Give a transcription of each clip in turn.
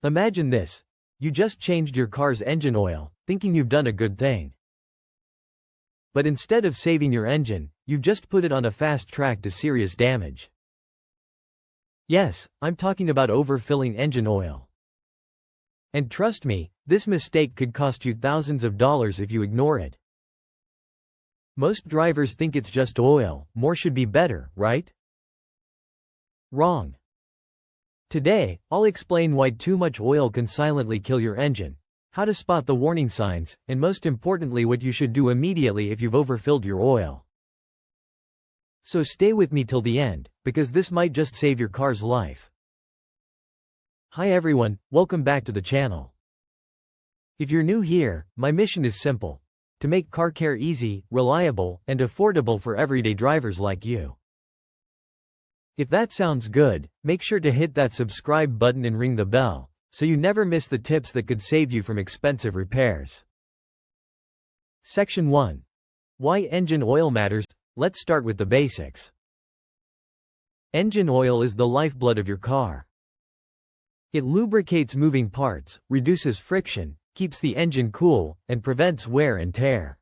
Imagine this. You just changed your car's engine oil, thinking you've done a good thing. But instead of saving your engine, you've just put it on a fast track to serious damage. Yes, I'm talking about overfilling engine oil. And trust me, this mistake could cost you thousands of dollars if you ignore it. Most drivers think it's just oil, more should be better, right? Wrong. Today, I'll explain why too much oil can silently kill your engine, how to spot the warning signs, and most importantly what you should do immediately if you've overfilled your oil. So stay with me till the end, because this might just save your car's life. Hi everyone, welcome back to the channel. If you're new here, my mission is simple: to make car care easy, reliable, and affordable for everyday drivers like you. If that sounds good, make sure to hit that subscribe button and ring the bell, so you never miss the tips that could save you from expensive repairs. Section 1. Why engine oil matters. Let's start with the basics. Engine oil is the lifeblood of your car. It lubricates moving parts, reduces friction, keeps the engine cool, and prevents wear and tear.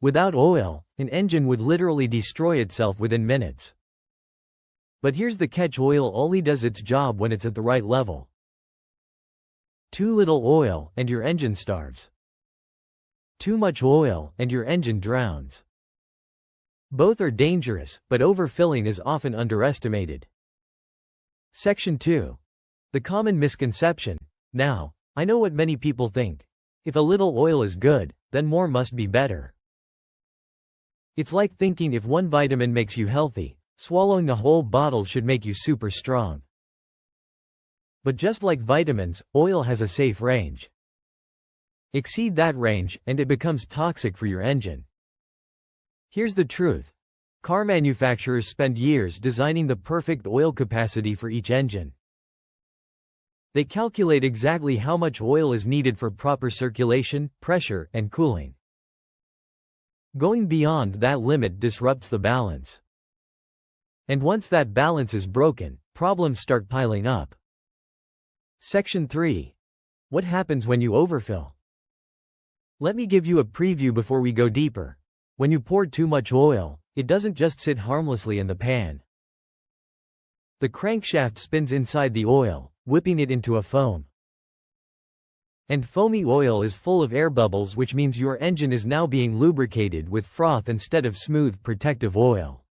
Without oil, an engine would literally destroy itself within minutes. But here's the catch: oil only does its job when it's at the right level. Too little oil, and your engine starves. Too much oil, and your engine drowns. Both are dangerous, but overfilling is often underestimated. Section 2. The common misconception. Now, I know what many people think. If a little oil is good, then more must be better. It's like thinking if one vitamin makes you healthy, swallowing the whole bottle should make you super strong. But just like vitamins, oil has a safe range. Exceed that range, and it becomes toxic for your engine. Here's the truth. Car manufacturers spend years designing the perfect oil capacity for each engine. They calculate exactly how much oil is needed for proper circulation, pressure, and cooling. Going beyond that limit disrupts the balance. And once that balance is broken, problems start piling up. Section 3. What happens when you overfill? Let me give you a preview before we go deeper. When you pour too much oil, it doesn't just sit harmlessly in the pan. The crankshaft spins inside the oil, whipping it into a foam. And foamy oil is full of air bubbles, which means your engine is now being lubricated with froth instead of smooth, protective oil.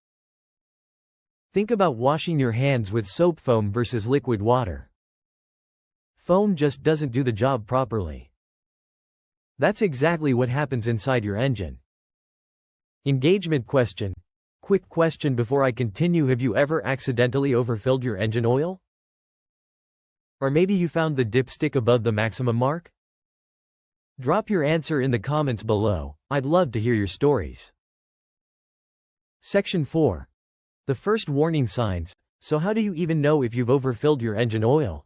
Think about washing your hands with soap foam versus liquid water. Foam just doesn't do the job properly. That's exactly what happens inside your engine. Engagement question. Quick question before I continue: have you ever accidentally overfilled your engine oil? Or maybe you found the dipstick above the maximum mark? Drop your answer in the comments below. I'd love to hear your stories. Section 4. The first warning signs. So how do you even know if you've overfilled your engine oil?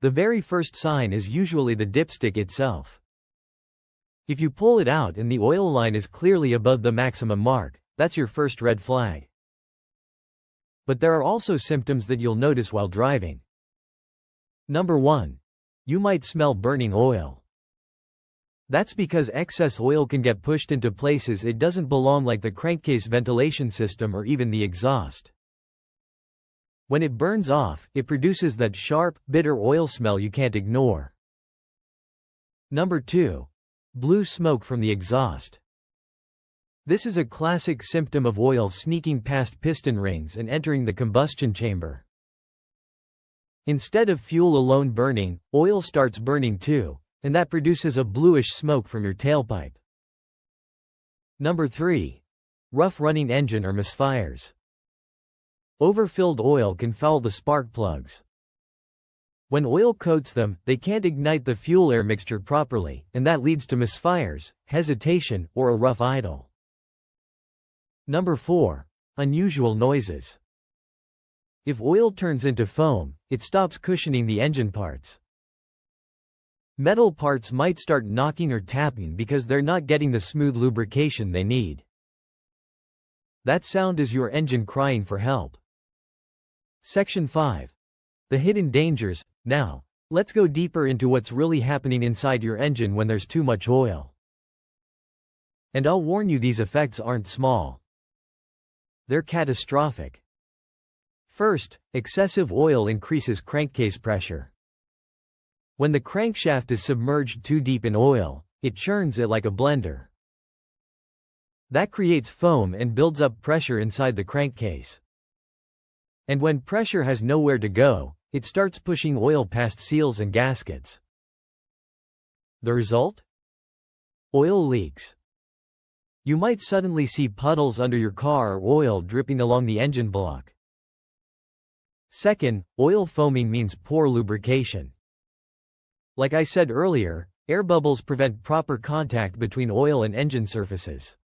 The very first sign is usually the dipstick itself. If you pull it out and the oil line is clearly above the maximum mark, that's your first red flag. But there are also symptoms that you'll notice while driving. Number 1. You might smell burning oil. That's because excess oil can get pushed into places it doesn't belong, like the crankcase ventilation system or even the exhaust. When it burns off, it produces that sharp, bitter oil smell you can't ignore. Number 2. Blue smoke from the exhaust. This is a classic symptom of oil sneaking past piston rings and entering the combustion chamber. Instead of fuel alone burning, oil starts burning too, and that produces a bluish smoke from your tailpipe. Number 3. Rough running engine or misfires. Overfilled oil can foul the spark plugs. When oil coats them, they can't ignite the fuel-air mixture properly, and that leads to misfires, hesitation, or a rough idle. Number 4. Unusual noises. If oil turns into foam, it stops cushioning the engine parts. Metal parts might start knocking or tapping because they're not getting the smooth lubrication they need. That sound is your engine crying for help. Section 5. The hidden dangers. Now, let's go deeper into what's really happening inside your engine when there's too much oil. And I'll warn you, these effects aren't small. They're catastrophic. First, excessive oil increases crankcase pressure. When the crankshaft is submerged too deep in oil, it churns it like a blender. That creates foam and builds up pressure inside the crankcase. And when pressure has nowhere to go, it starts pushing oil past seals and gaskets. The result? Oil leaks. You might suddenly see puddles under your car or oil dripping along the engine block. Second, oil foaming means poor lubrication. Like I said earlier, air bubbles prevent proper contact between oil and engine surfaces.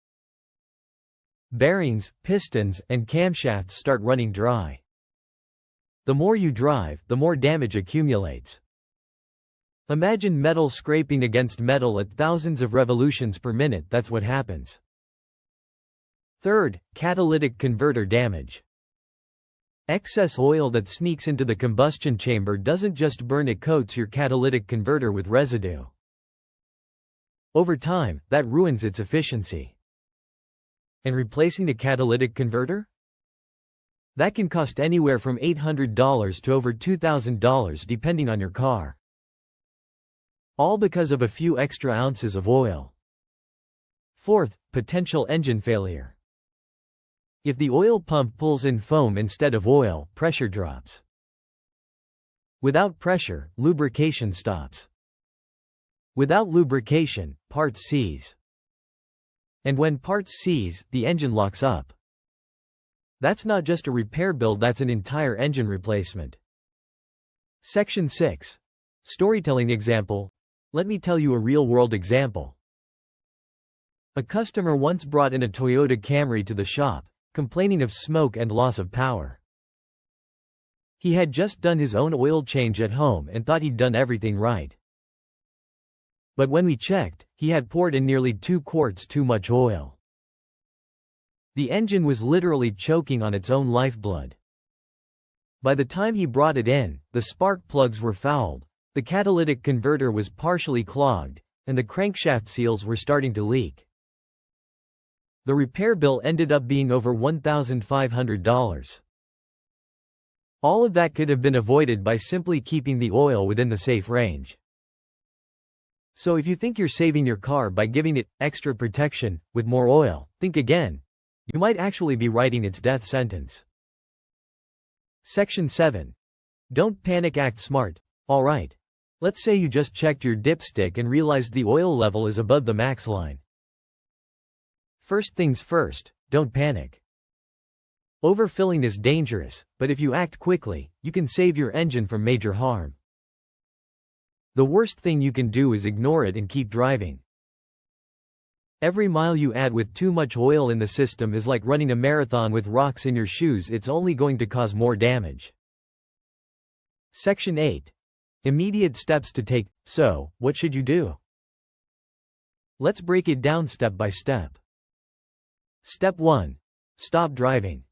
Bearings, pistons, and camshafts start running dry. The more you drive, the more damage accumulates. Imagine metal scraping against metal at thousands of revolutions per minute. That's what happens. Third, catalytic converter damage. Excess oil that sneaks into the combustion chamber doesn't just burn, it coats your catalytic converter with residue. Over time, that ruins its efficiency. And replacing a catalytic converter? That can cost anywhere from $800 to over $2,000 depending on your car. All because of a few extra ounces of oil. Fourth, potential engine failure. If the oil pump pulls in foam instead of oil, pressure drops. Without pressure, lubrication stops. Without lubrication, parts seize. And when parts seize, the engine locks up. That's not just a repair bill, that's an entire engine replacement. Section 6. Storytelling example. Let me tell you a real-world example. A customer once brought in a Toyota Camry to the shop, complaining of smoke and loss of power. He had just done his own oil change at home and thought he'd done everything right. But when we checked, he had poured in nearly 2 quarts too much oil. The engine was literally choking on its own lifeblood. By the time he brought it in, the spark plugs were fouled, the catalytic converter was partially clogged, and the crankshaft seals were starting to leak. The repair bill ended up being over $1,500. All of that could have been avoided by simply keeping the oil within the safe range. So if you think you're saving your car by giving it extra protection with more oil, think again. You might actually be writing its death sentence. Section 7. Don't panic, act smart. Alright. Let's say you just checked your dipstick and realized the oil level is above the max line. First things first, don't panic. Overfilling is dangerous, but if you act quickly, you can save your engine from major harm. The worst thing you can do is ignore it and keep driving. Every mile you add with too much oil in the system is like running a marathon with rocks in your shoes. It's only going to cause more damage. Section 8. Immediate steps to take. So, what should you do? Let's break it down step by step. Step 1. Stop driving.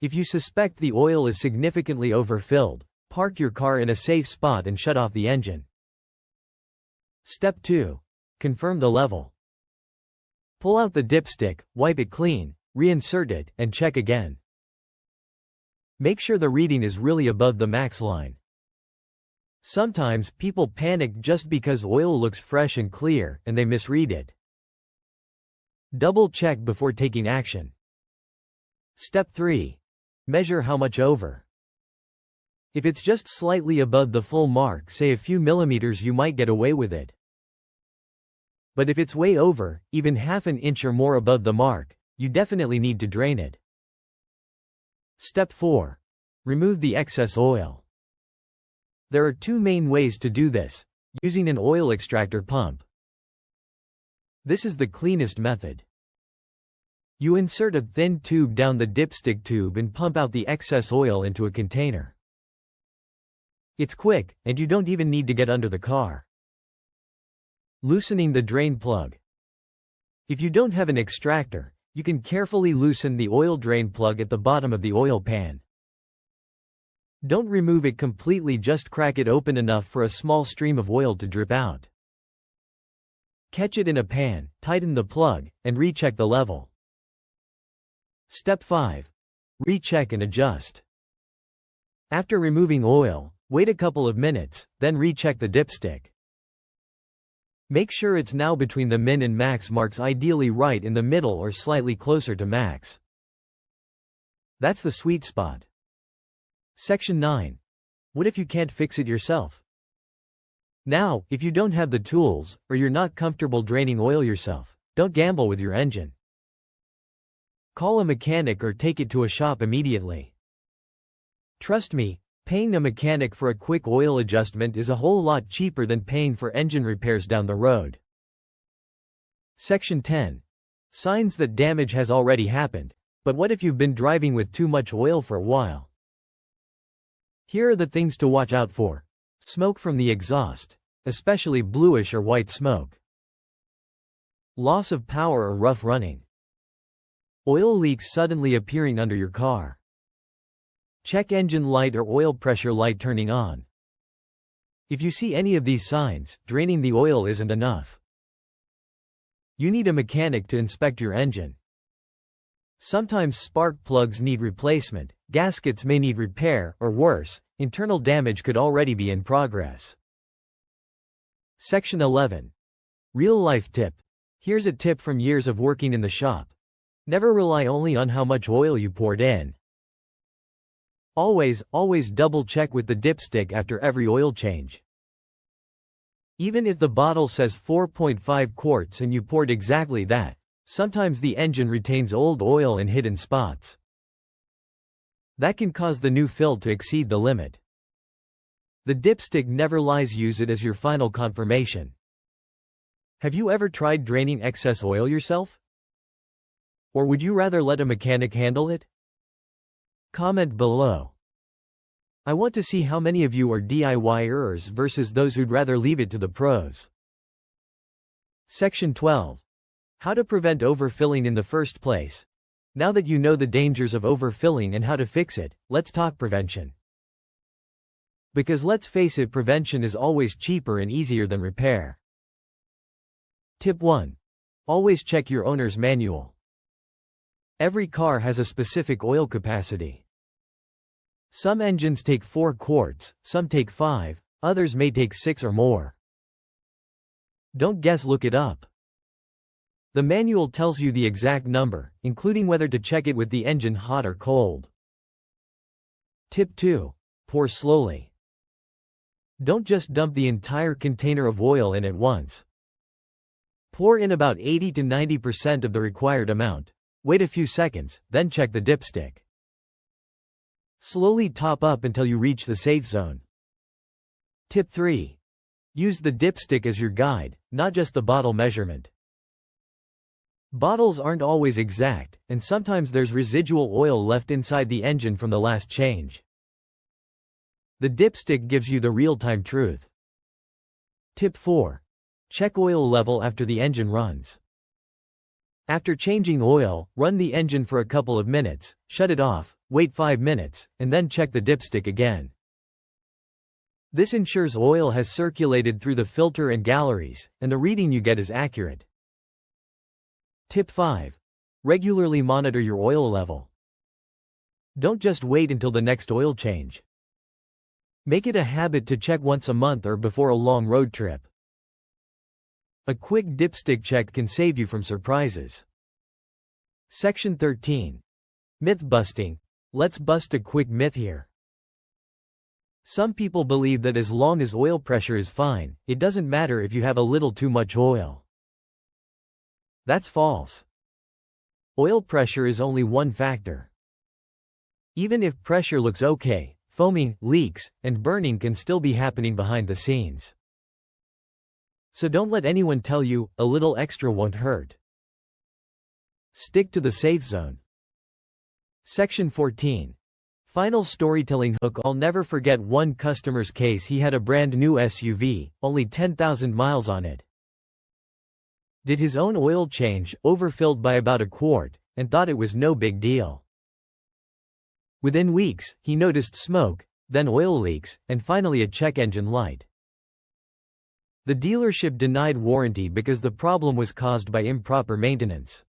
If you suspect the oil is significantly overfilled, park your car in a safe spot and shut off the engine. Step 2. Confirm the level. Pull out the dipstick, wipe it clean, reinsert it, and check again. Make sure the reading is really above the max line. Sometimes people panic just because oil looks fresh and clear, and they misread it. Double check before taking action. Step 3. Measure how much over. If it's just slightly above the full mark, say a few millimeters, you might get away with it. But if it's way over, even half an inch or more above the mark, you definitely need to drain it. Step 4. Remove the excess oil. There are 2 main ways to do this: using an oil extractor pump. This is the cleanest method. You insert a thin tube down the dipstick tube and pump out the excess oil into a container. It's quick, and you don't even need to get under the car. Loosening the drain plug. If you don't have an extractor, you can carefully loosen the oil drain plug at the bottom of the oil pan. Don't remove it completely, just crack it open enough for a small stream of oil to drip out. Catch it in a pan, tighten the plug, and recheck the level. Step 5. Recheck and adjust. After removing oil, wait a couple of minutes, then recheck the dipstick. Make sure it's now between the min and max marks, ideally right in the middle or slightly closer to max. That's the sweet spot. Section 9. What if you can't fix it yourself? Now, if you don't have the tools, or you're not comfortable draining oil yourself, don't gamble with your engine. Call a mechanic or take it to a shop immediately. Trust me, paying a mechanic for a quick oil adjustment is a whole lot cheaper than paying for engine repairs down the road. Section 10. Signs that damage has already happened. But what if you've been driving with too much oil for a while? Here are the things to watch out for. Smoke from the exhaust, especially bluish or white smoke. Loss of power or rough running. Oil leaks suddenly appearing under your car. Check engine light or oil pressure light turning on. If you see any of these signs, draining the oil isn't enough. You need a mechanic to inspect your engine. Sometimes spark plugs need replacement, gaskets may need repair, or worse, internal damage could already be in progress. Section 11. Real-life tip. Here's a tip from years of working in the shop. Never rely only on how much oil you poured in. Always double-check with the dipstick after every oil change. Even if the bottle says 4.5 quarts and you poured exactly that, sometimes the engine retains old oil in hidden spots. That can cause the new fill to exceed the limit. The dipstick never lies, use it as your final confirmation. Have you ever tried draining excess oil yourself? Or would you rather let a mechanic handle it? Comment below. I want to see how many of you are DIYers versus those who'd rather leave it to the pros. Section 12. How to prevent overfilling in the first place. Now that you know the dangers of overfilling and how to fix it, let's talk prevention. Because let's face it, prevention is always cheaper and easier than repair. Tip 1. Always check your owner's manual. Every car has a specific oil capacity. Some engines take 4 quarts, some take 5, others may take 6 or more. Don't guess, look it up. The manual tells you the exact number, including whether to check it with the engine hot or cold. Tip 2. Pour slowly. Don't just dump the entire container of oil in at once. Pour in about 80 to 90% of the required amount. Wait a few seconds, then check the dipstick. Slowly top up until you reach the safe zone. Tip 3. Use the dipstick as your guide, not just the bottle measurement. Bottles aren't always exact, and sometimes there's residual oil left inside the engine from the last change. The dipstick gives you the real-time truth. Tip 4. Check oil level after the engine runs. After changing oil, run the engine for a couple of minutes, shut it off, wait 5 minutes, and then check the dipstick again. This ensures oil has circulated through the filter and galleries, and the reading you get is accurate. Tip 5. Regularly monitor your oil level. Don't just wait until the next oil change. Make it a habit to check once a month or before a long road trip. A quick dipstick check can save you from surprises. Section 13. Myth busting. Let's bust a quick myth here. Some people believe that as long as oil pressure is fine, it doesn't matter if you have a little too much oil. That's false. Oil pressure is only one factor. Even if pressure looks okay, foaming, leaks, and burning can still be happening behind the scenes. So don't let anyone tell you, a little extra won't hurt. Stick to the safe zone. Section 14. Final storytelling hook. I'll never forget one customer's case. He had a brand new SUV, only 10,000 miles on it. Did his own oil change, overfilled by about a quart, and thought it was no big deal. Within weeks, he noticed smoke, then oil leaks, and finally a check engine light. The dealership denied warranty because the problem was caused by improper maintenance.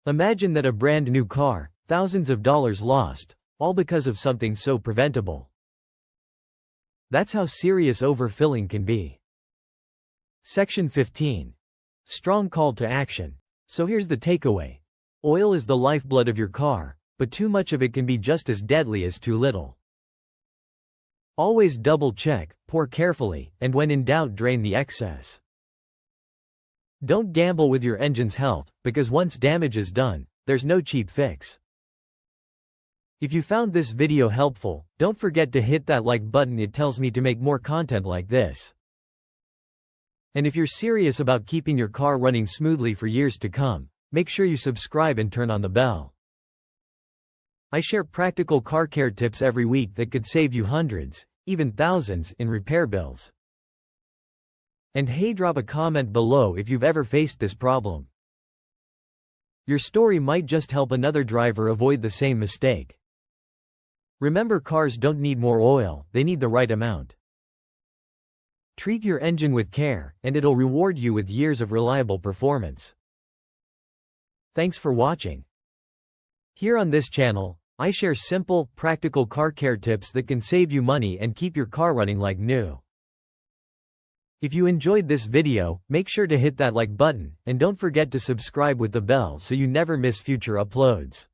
Imagine that a brand new car, thousands of dollars lost, all because of something so preventable. That's how serious overfilling can be. Section 15. Strong call to action. So here's the takeaway. Oil is the lifeblood of your car, but too much of it can be just as deadly as too little. Always double check, pour carefully, and when in doubt drain the excess. Don't gamble with your engine's health, because once damage is done, there's no cheap fix. If you found this video helpful, don't forget to hit that like button. It tells me to make more content like this. And if you're serious about keeping your car running smoothly for years to come, make sure you subscribe and turn on the bell. I share practical car care tips every week that could save you hundreds, even thousands, in repair bills. And hey, drop a comment below if you've ever faced this problem. Your story might just help another driver avoid the same mistake. Remember, cars don't need more oil, they need the right amount. Treat your engine with care, and it'll reward you with years of reliable performance. Thanks for watching. Here on this channel, I share simple, practical car care tips that can save you money and keep your car running like new. If you enjoyed this video, make sure to hit that like button, and don't forget to subscribe with the bell so you never miss future uploads.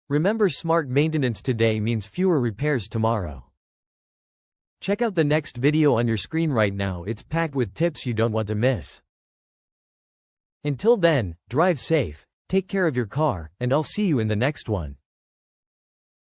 Remember, smart maintenance today means fewer repairs tomorrow. Check out the next video on your screen right now. It's packed with tips you don't want to miss. Until then, drive safe, take care of your car, and I'll see you in the next one.